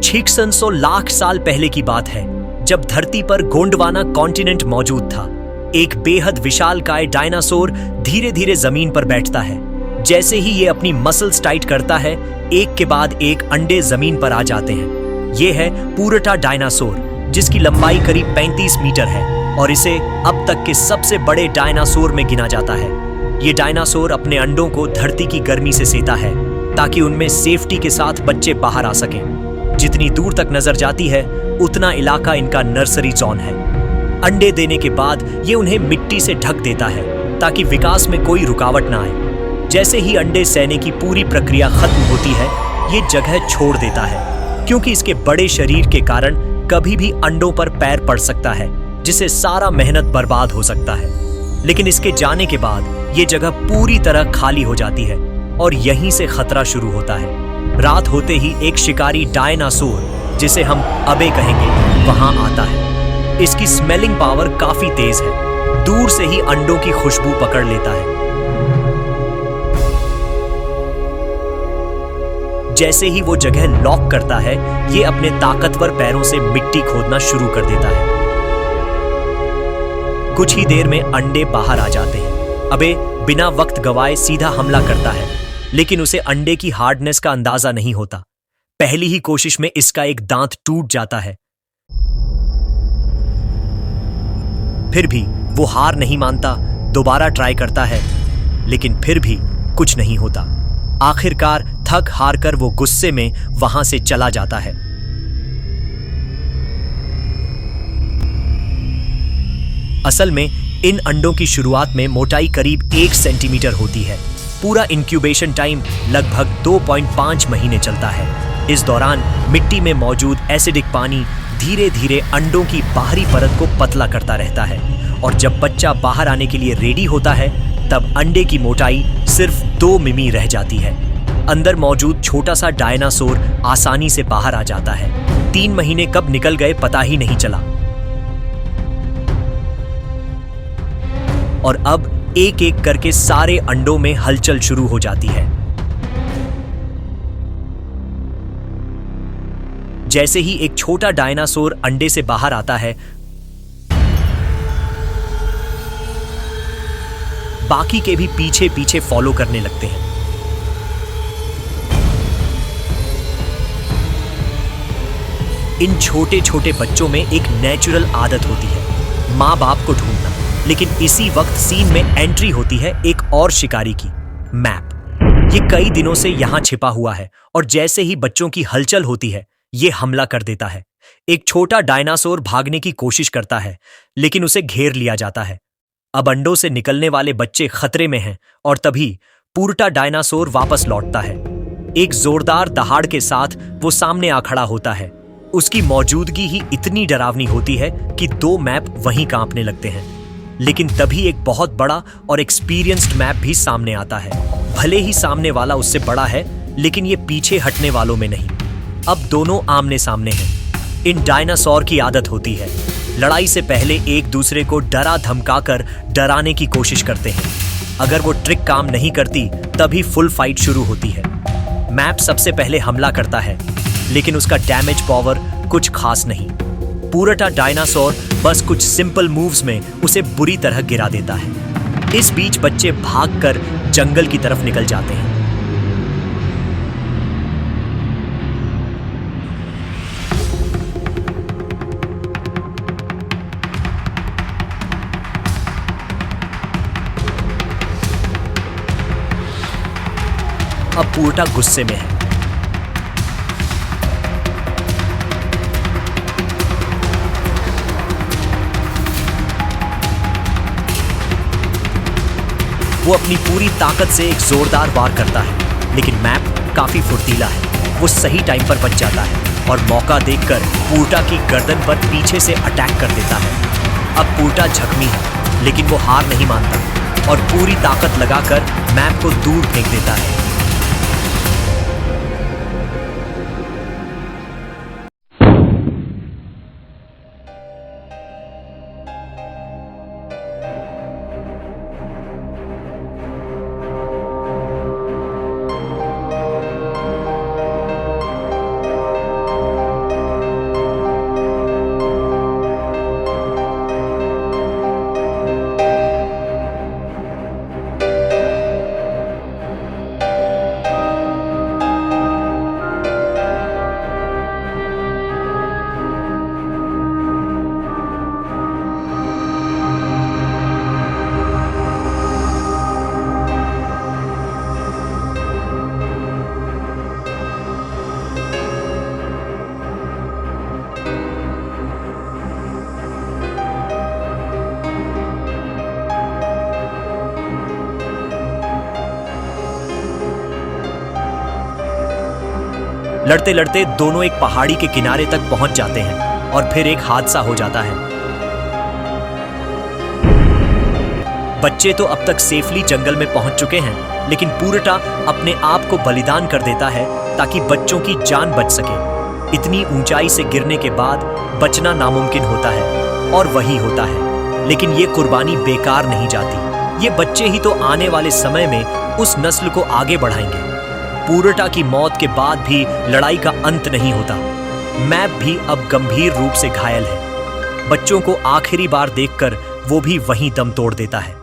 600 लाख साल पहले की बात है, जब धरती पर गोंडवाना कॉन्टिनेंट मौजूद था। एक बेहद विशालकाय डायनासोर धीरे धीरे जमीन पर बैठता है। जैसे ही ये अपनी मसल्स टाइट करता है, एक के बाद एक अंडे जमीन पर आ जाते हैं। ये है पूरटा डायनासोर, जिसकी लंबाई करीब 35 मीटर है और इसे अब तक के सबसे बड़े डायनासोर में गिना जाता है। ये डायनासोर अपने अंडों को धरती की गर्मी से सेता है, ताकि उनमें सेफ्टी के साथ बच्चे बाहर आ सकें। जितनी दूर तक नजर जाती है, उतना इलाका इनका नर्सरी जोन है। अंडे देने के बाद ये उन्हें मिट्टी से ढक देता है, ताकि विकास में कोई रुकावट ना आए। जैसे ही अंडे सेने की पूरी प्रक्रिया खत्म होती है, ये जगह छोड़ देता है, क्योंकि इसके बड़े शरीर के कारण कभी भी अंडों पर पैर पड़ सकता है, जिससे सारा मेहनत बर्बाद हो सकता है। लेकिन इसके जाने के बाद ये जगह पूरी तरह खाली हो जाती है और यहीं से खतरा शुरू होता है। रात होते ही एक शिकारी डायनासोर, जिसे हम अबे कहेंगे, वहां आता है। इसकी स्मेलिंग पावर काफी तेज है, दूर से ही अंडों की खुशबू पकड़ लेता है। जैसे ही वो जगह लॉक करता है, ये अपने ताकतवर पैरों से मिट्टी खोदना शुरू कर देता है। कुछ ही देर में अंडे बाहर आ जाते हैं। अबे बिना वक्त गवाए सीधा हमला करता है, लेकिन उसे अंडे की हार्डनेस का अंदाजा नहीं होता। पहली ही कोशिश में इसका एक दांत टूट जाता है। फिर भी वो हार नहीं मानता, दोबारा ट्राई करता है, लेकिन फिर भी कुछ नहीं होता। आखिरकार थक हार कर वो गुस्से में वहां से चला जाता है। असल में इन अंडों की शुरुआत में मोटाई करीब 1 सेंटीमीटर होती है। पूरा इंक्यूबेशन टाइम लगभग 2.5 महीने चलता है। इस दौरान मिट्टी में मौजूद एसिडिक पानी धीरे धीरे अंडों की बाहरी परत को पतला करता रहता है, और जब बच्चा बाहर आने के लिए रेडी होता है, तब अंडे की मोटाई सिर्फ 2 मिमी रह जाती है। अंदर मौजूद छोटा सा डायनासोर आसानी से बाहर आ जाता है। 3 महीने कब निकल गए पता ही नहीं चला। और अब एक एक करके सारे अंडों में हलचल शुरू हो जाती है। जैसे ही एक छोटा डायनासोर अंडे से बाहर आता है, बाकी के भी पीछे पीछे फॉलो करने लगते हैं। इन छोटे छोटे बच्चों में एक नेचुरल आदत होती है, माँ बाप को ढूंढना। लेकिन इसी वक्त सीन में एंट्री होती है एक और शिकारी की, मैप। ये कई दिनों से यहां छिपा हुआ है, और जैसे ही बच्चों की हलचल होती है, ये हमला कर देता है। एक छोटा डायनासोर भागने की कोशिश करता है, लेकिन उसे घेर लिया जाता है। अब अंडों से निकलने वाले बच्चे खतरे में हैं, और तभी पूरटा डायनासोर वापस लौटता है। एक जोरदार दहाड़ के साथ वो सामने आ खड़ा होता है। उसकी मौजूदगी ही इतनी डरावनी होती है कि 2 मैप वहीं कांपने लगते हैं। लेकिन तभी एक बहुत बड़ा और एक्सपीरियंस्ड मैप भी सामने आता है। भले ही सामने वाला उससे बड़ा है, लेकिन ये पीछे हटने वालों में नहीं। अब दोनों आमने सामने हैं। इन डायनासोर की आदत होती है, लड़ाई से पहले एक दूसरे को डरा धमकाकर डराने की कोशिश करते हैं। अगर वो ट्रिक काम नहीं करती, तभी फुल फाइट शुरू होती है। मैप सबसे पहले हमला करता है, लेकिन उसका डैमेज पावर कुछ खास नहीं। पूरटा डायनासोर बस कुछ सिंपल मूव्स में उसे बुरी तरह गिरा देता है। इस बीच बच्चे भागकर जंगल की तरफ निकल जाते हैं। अब पूरटा गुस्से में है। वो अपनी पूरी ताकत से एक जोरदार वार करता है, लेकिन मैप काफी फुर्तीला है। वो सही टाइम पर बच जाता है और मौका देखकर पूरटा की गर्दन पर पीछे से अटैक कर देता है। अब पूरटा जख्मी है, लेकिन वो हार नहीं मानता और पूरी ताकत लगाकर मैप को दूर फेंक देता है। लड़ते लड़ते दोनों एक पहाड़ी के किनारे तक पहुंच जाते हैं और फिर एक हादसा हो जाता है। बच्चे तो अब तक सेफली जंगल में पहुंच चुके हैं, लेकिन पूरटा अपने आप को बलिदान कर देता है ताकि बच्चों की जान बच सके। इतनी ऊंचाई से गिरने के बाद बचना नामुमकिन होता है, और वही होता है। लेकिन ये कुर्बानी बेकार नहीं जाती। ये बच्चे ही तो आने वाले समय में उस नस्ल को आगे बढ़ाएंगे। पूरटा की मौत के बाद भी लड़ाई का अंत नहीं होता। मैप भी अब गंभीर रूप से घायल है। बच्चों को आखिरी बार देखकर वो भी वहीं दम तोड़ देता है।